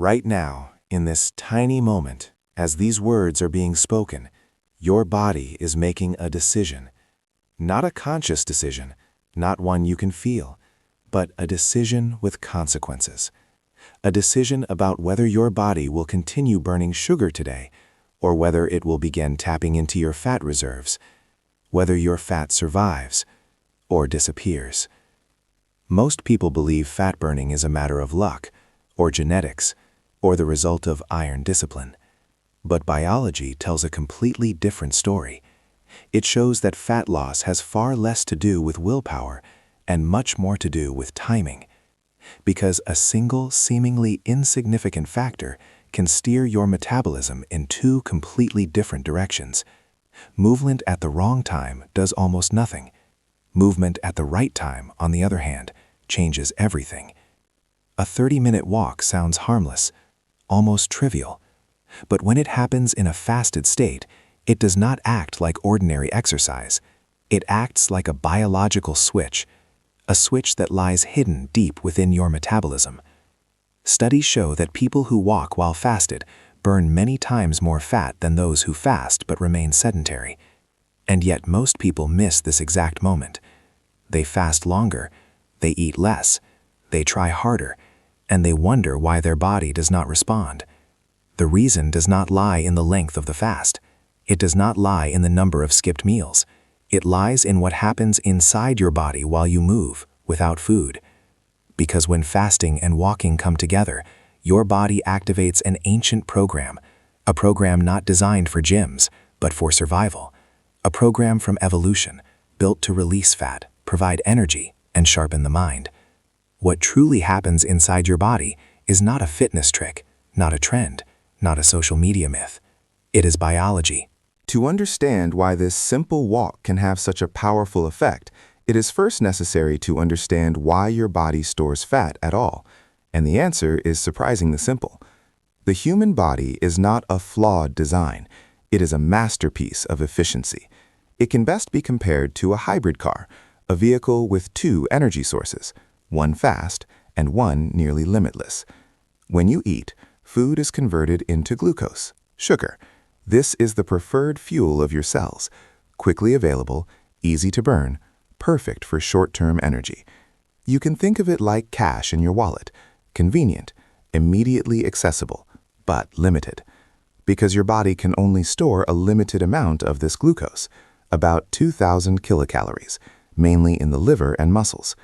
Right now, in this tiny moment, as these words are being spoken, your body is making a decision. Not a conscious decision, not one you can feel, but a decision with consequences. A decision about whether your body will continue burning sugar today, or whether it will begin tapping into your fat reserves, whether your fat survives or disappears. Most people believe fat burning is a matter of luck, or genetics, or the result of iron discipline. But biology tells a completely different story. It shows that fat loss has far less to do with willpower and much more to do with timing. Because a single, seemingly insignificant factor can steer your metabolism in two completely different directions. Movement at the wrong time does almost nothing. Movement at the right time, on the other hand, changes everything. A 30-minute walk sounds harmless, almost trivial. But when it happens in a fasted state, it does not act like ordinary exercise. It acts like a biological switch, a switch that lies hidden deep within your metabolism. Studies show that people who walk while fasted burn many times more fat than those who fast but remain sedentary. And yet most people miss this exact moment. They fast longer, they eat less, they try harder, and they wonder why their body does not respond. The reason does not lie in the length of the fast. It does not lie in the number of skipped meals. It lies in what happens inside your body while you move, without food. Because when fasting and walking come together, your body activates an ancient program, a program not designed for gyms, but for survival. A program from evolution, built to release fat, provide energy, and sharpen the mind. What truly happens inside your body is not a fitness trick, not a trend, not a social media myth. It is biology. To understand why this simple walk can have such a powerful effect, it is first necessary to understand why your body stores fat at all. And the answer is surprisingly simple. The human body is not a flawed design. It is a masterpiece of efficiency. It can best be compared to a hybrid car, a vehicle with two energy sources, one fast and one nearly limitless. When you eat, food is converted into glucose, sugar. This is the preferred fuel of your cells, quickly available, easy to burn, perfect for short-term energy. You can think of it like cash in your wallet, convenient, immediately accessible, but limited. Because your body can only store a limited amount of this glucose, about 2,000 kilocalories, mainly in the liver and muscles.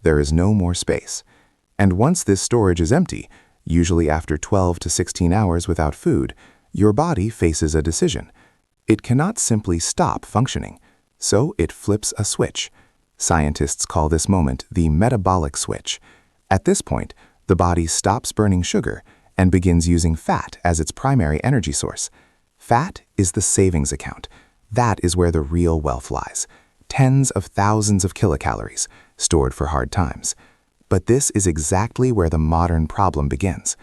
There is no more space. And once this storage is empty, usually after 12 to 16 hours without food, your body faces a decision. It cannot simply stop functioning, so it flips a switch. Scientists call this moment the metabolic switch. At this point, the body stops burning sugar and begins using fat as its primary energy source. Fat is the savings account. That is where the real wealth lies. Tens of thousands of kilocalories, stored for hard times. But this is exactly where the modern problem begins.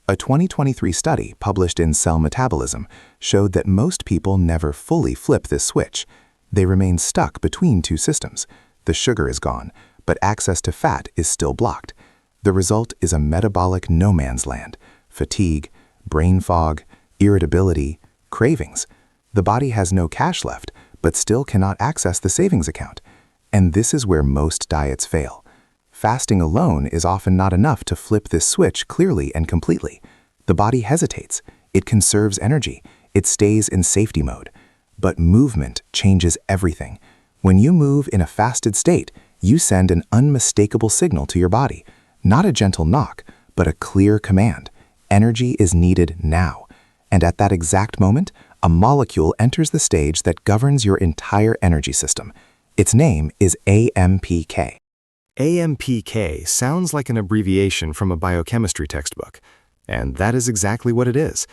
A 2023 study published in Cell Metabolism showed that most people never fully flip this switch. They remain stuck between two systems. The sugar is gone, but access to fat is still blocked. The result is a metabolic no man's land: fatigue, brain fog, irritability, cravings. The body has no cash left, but still cannot access the savings account. And this is where most diets fail. Fasting alone is often not enough to flip this switch clearly and completely. The body hesitates. It conserves energy. It stays in safety mode. But movement changes everything. When you move in a fasted state, you send an unmistakable signal to your body. Not a gentle knock, but a clear command. Energy is needed now. And at that exact moment, a molecule enters the stage that governs your entire energy system. Its name is AMPK. AMPK sounds like an abbreviation from a biochemistry textbook, and that is exactly what it is.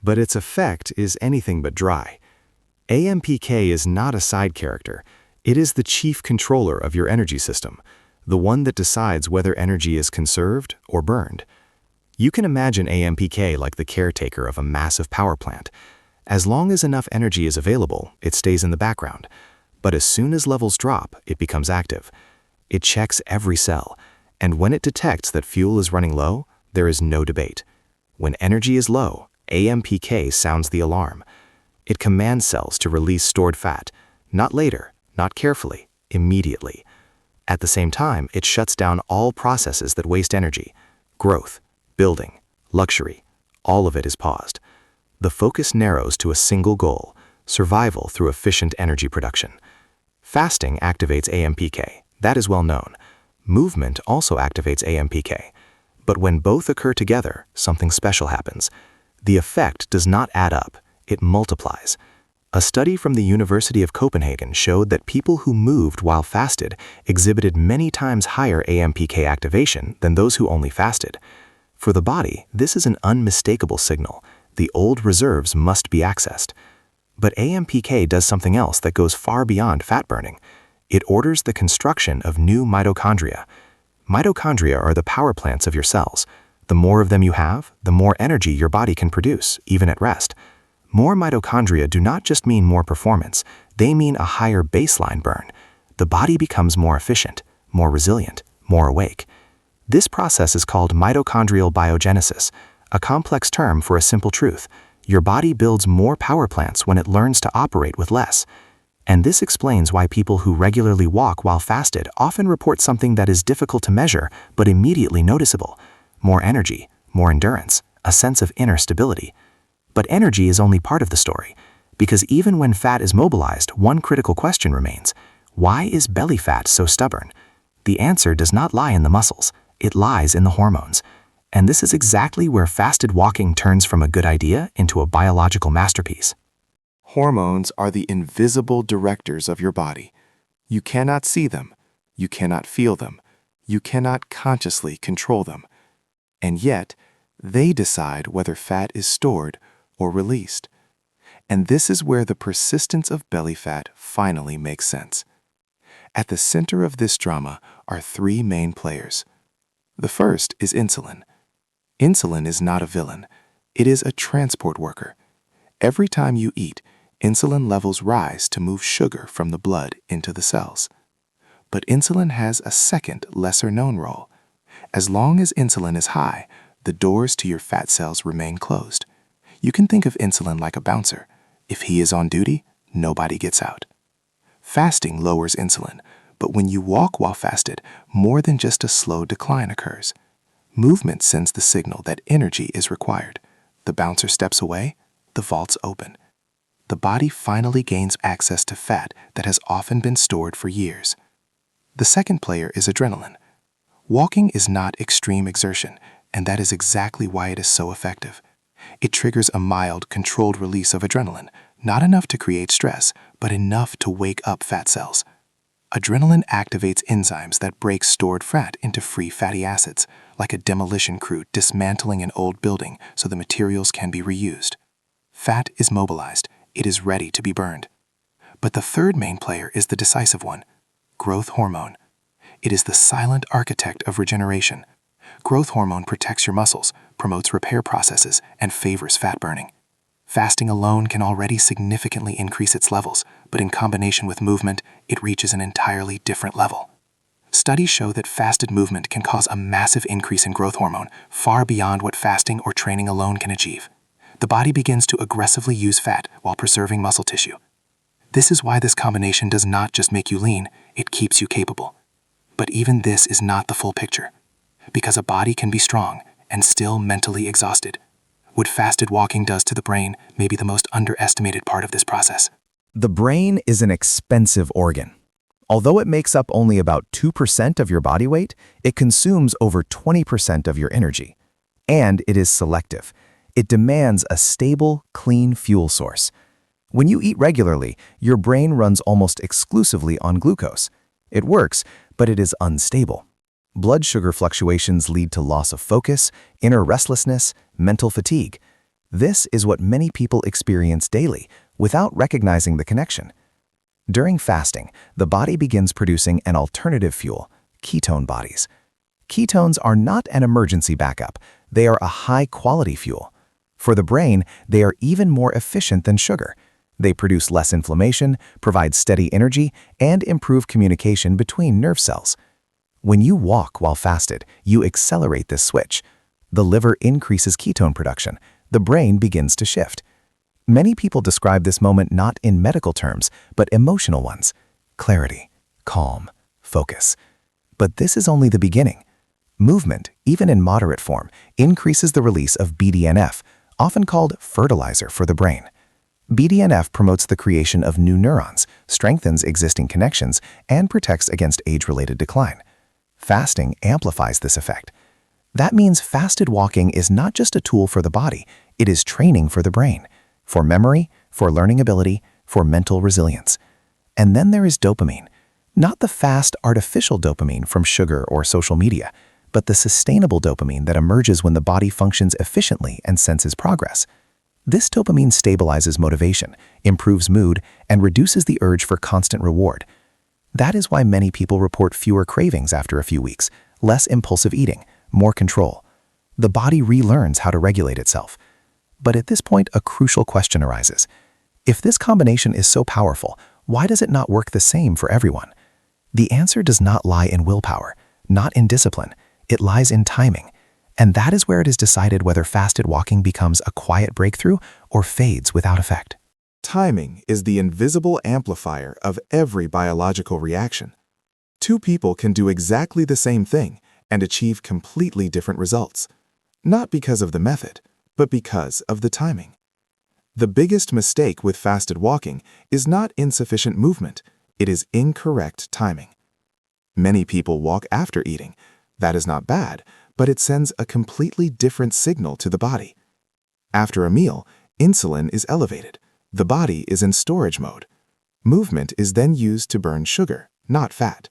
But its effect is anything but dry. AMPK is not a side character. It is the chief controller of your energy system, the one that decides whether energy is conserved or burned. You can imagine AMPK like the caretaker of a massive power plant. As long as enough energy is available, it stays in the background. But as soon as levels drop, it becomes active. It checks every cell, and when it detects that fuel is running low, there is no debate. When energy is low, AMPK sounds the alarm. It commands cells to release stored fat, not later, not carefully, immediately. At the same time, it shuts down all processes that waste energy. Growth, building, luxury, all of it is paused. The focus narrows to a single goal: survival through efficient energy production. Fasting activates AMPK, that is well known. Movement also activates AMPK. But when both occur together, something special happens. The effect does not add up, it multiplies. A study from the University of Copenhagen showed that people who moved while fasted exhibited many times higher AMPK activation than those who only fasted. For the body, this is an unmistakable signal. The old reserves must be accessed. But AMPK does something else that goes far beyond fat burning. It orders the construction of new mitochondria. Mitochondria are the power plants of your cells. The more of them you have, the more energy your body can produce, even at rest. More mitochondria do not just mean more performance, they mean a higher baseline burn. The body becomes more efficient, more resilient, more awake. This process is called mitochondrial biogenesis, a complex term for a simple truth. Your body builds more power plants when it learns to operate with less. And this explains why people who regularly walk while fasted often report something that is difficult to measure but immediately noticeable: more energy, more endurance, a sense of inner stability. But energy is only part of the story, because even when fat is mobilized, one critical question remains: why is belly fat so stubborn? The answer does not lie in the muscles, it lies in the hormones. And this is exactly where fasted walking turns from a good idea into a biological masterpiece. Hormones are the invisible directors of your body. You cannot see them, you cannot feel them, you cannot consciously control them. And yet, they decide whether fat is stored or released. And this is where the persistence of belly fat finally makes sense. At the center of this drama are three main players. The first is insulin. Insulin is not a villain. It is a transport worker. Every time you eat, insulin levels rise to move sugar from the blood into the cells. But insulin has a second, lesser-known role. As long as insulin is high, the doors to your fat cells remain closed. You can think of insulin like a bouncer. If he is on duty, nobody gets out. Fasting lowers insulin, but when you walk while fasted, more than just a slow decline occurs. Movement sends the signal that energy is required. The bouncer steps away, the vaults open. The body finally gains access to fat that has often been stored for years. The second player is adrenaline. Walking is not extreme exertion, and that is exactly why it is so effective. It triggers a mild, controlled release of adrenaline, not enough to create stress, but enough to wake up fat cells. Adrenaline activates enzymes that break stored fat into free fatty acids, like a demolition crew dismantling an old building so the materials can be reused. Fat is mobilized, it is ready to be burned. But the third main player is the decisive one: growth hormone. It is the silent architect of regeneration. Growth hormone protects your muscles, promotes repair processes, and favors fat burning. Fasting alone can already significantly increase its levels, but in combination with movement, it reaches an entirely different level. Studies show that fasted movement can cause a massive increase in growth hormone, far beyond what fasting or training alone can achieve. The body begins to aggressively use fat while preserving muscle tissue. This is why this combination does not just make you lean, it keeps you capable. But even this is not the full picture, because a body can be strong and still mentally exhausted. What fasted walking does to the brain may be the most underestimated part of this process. The brain is an expensive organ. Although it makes up only about 2% of your body weight, it consumes over 20% of your energy. And it is selective. It demands a stable, clean fuel source. When you eat regularly, your brain runs almost exclusively on glucose. It works, but it is unstable. Blood sugar fluctuations lead to loss of focus, inner restlessness, mental fatigue. This is what many people experience daily without recognizing the connection. During fasting, the body begins producing an alternative fuel, ketone bodies. Ketones are not an emergency backup. They are a high-quality fuel. For the brain, they are even more efficient than sugar. They produce less inflammation, provide steady energy, and improve communication between nerve cells. When you walk while fasted, you accelerate this switch. The liver increases ketone production. The brain begins to shift. Many people describe this moment not in medical terms, but emotional ones. Clarity, calm, focus. But this is only the beginning. Movement, even in moderate form, increases the release of BDNF, often called fertilizer for the brain. BDNF promotes the creation of new neurons, strengthens existing connections, and protects against age-related decline. Fasting amplifies this effect. That means fasted walking is not just a tool for the body, it is training for the brain, for memory, for learning ability, for mental resilience. And then there is dopamine. Not the fast, artificial dopamine from sugar or social media, but the sustainable dopamine that emerges when the body functions efficiently and senses progress. This dopamine stabilizes motivation, improves mood, and reduces the urge for constant reward. That is why many people report fewer cravings after a few weeks, less impulsive eating, more control. The body relearns how to regulate itself. But at this point, a crucial question arises. If this combination is so powerful, why does it not work the same for everyone? The answer does not lie in willpower, not in discipline. It lies in timing. And that is where it is decided whether fasted walking becomes a quiet breakthrough or fades without effect. Timing is the invisible amplifier of every biological reaction. Two people can do exactly the same thing and achieve completely different results, not because of the method, but because of the timing. The biggest mistake with fasted walking is not insufficient movement, it is incorrect timing. Many people walk after eating. That is not bad, but it sends a completely different signal to the body. After a meal, insulin is elevated. The body is in storage mode. Movement is then used to burn sugar, not fat.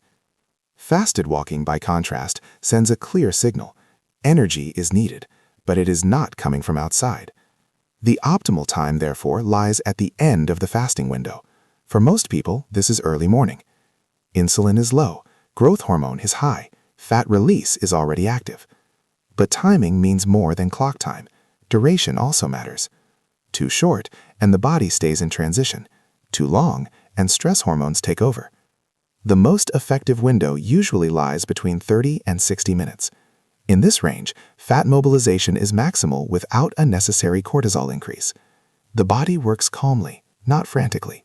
Fasted walking, by contrast, sends a clear signal. Energy is needed, but it is not coming from outside. The optimal time, therefore, lies at the end of the fasting window. For most people, this is early morning. Insulin is low, growth hormone is high, fat release is already active. But timing means more than clock time. Duration also matters. Too short, and the body stays in transition. Too long, and stress hormones take over. The most effective window usually lies between 30 and 60 minutes. In this range, fat mobilization is maximal without a necessary cortisol increase. The body works calmly, not frantically.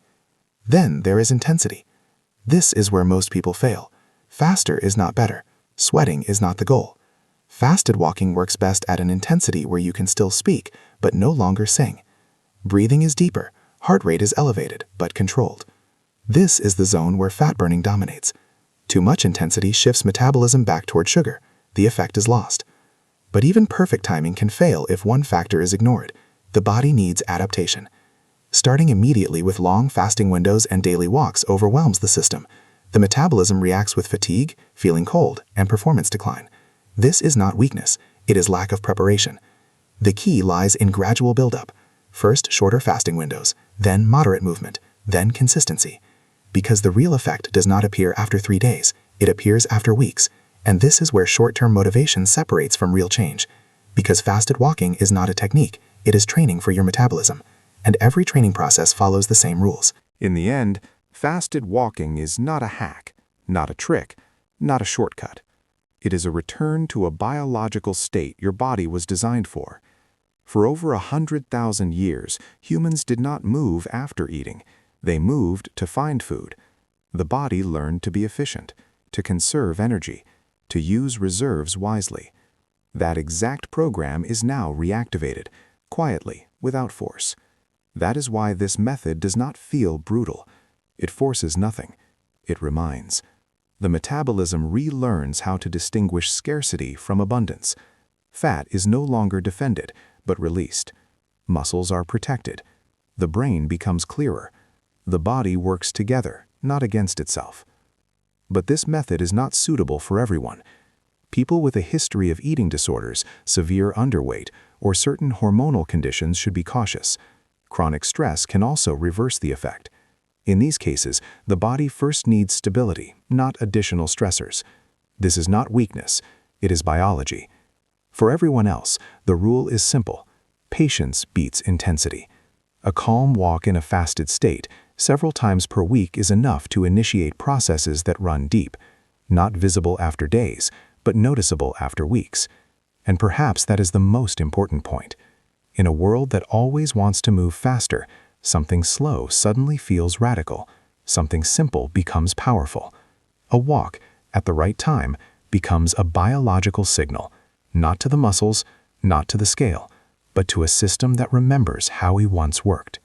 Then there is intensity. This is where most people fail. Faster is not better. Sweating is not the goal. Fasted walking works best at an intensity where you can still speak, but no longer sing. Breathing is deeper, heart rate is elevated, but controlled. This is the zone where fat burning dominates. Too much intensity shifts metabolism back toward sugar. The effect is lost. But even perfect timing can fail if one factor is ignored. The body needs adaptation. Starting immediately with long fasting windows and daily walks overwhelms the system. The metabolism reacts with fatigue, feeling cold, and performance decline. This is not weakness, it is lack of preparation. The key lies in gradual buildup. First, shorter fasting windows, then moderate movement, then consistency. Because the real effect does not appear after 3 days, it appears after weeks, and this is where short-term motivation separates from real change. Because fasted walking is not a technique, it is training for your metabolism, and every training process follows the same rules. In the end, fasted walking is not a hack, not a trick, not a shortcut. It is a return to a biological state your body was designed for. For over 100,000 years, humans did not move after eating. They moved to find food. The body learned to be efficient, to conserve energy, to use reserves wisely. That exact program is now reactivated, quietly, without force. That is why this method does not feel brutal. It forces nothing. It reminds. The metabolism relearns how to distinguish scarcity from abundance. Fat is no longer defended, but released. Muscles are protected. The brain becomes clearer. The body works together, not against itself. But this method is not suitable for everyone. People with a history of eating disorders, severe underweight, or certain hormonal conditions should be cautious. Chronic stress can also reverse the effect. In these cases, the body first needs stability, not additional stressors. This is not weakness, it is biology. For everyone else, the rule is simple. Patience beats intensity. A calm walk in a fasted state, several times per week, is enough to initiate processes that run deep, not visible after days, but noticeable after weeks. And perhaps that is the most important point. In a world that always wants to move faster, something slow suddenly feels radical. Something simple becomes powerful. A walk, at the right time, becomes a biological signal, not to the muscles, not to the scale, but to a system that remembers how we once worked.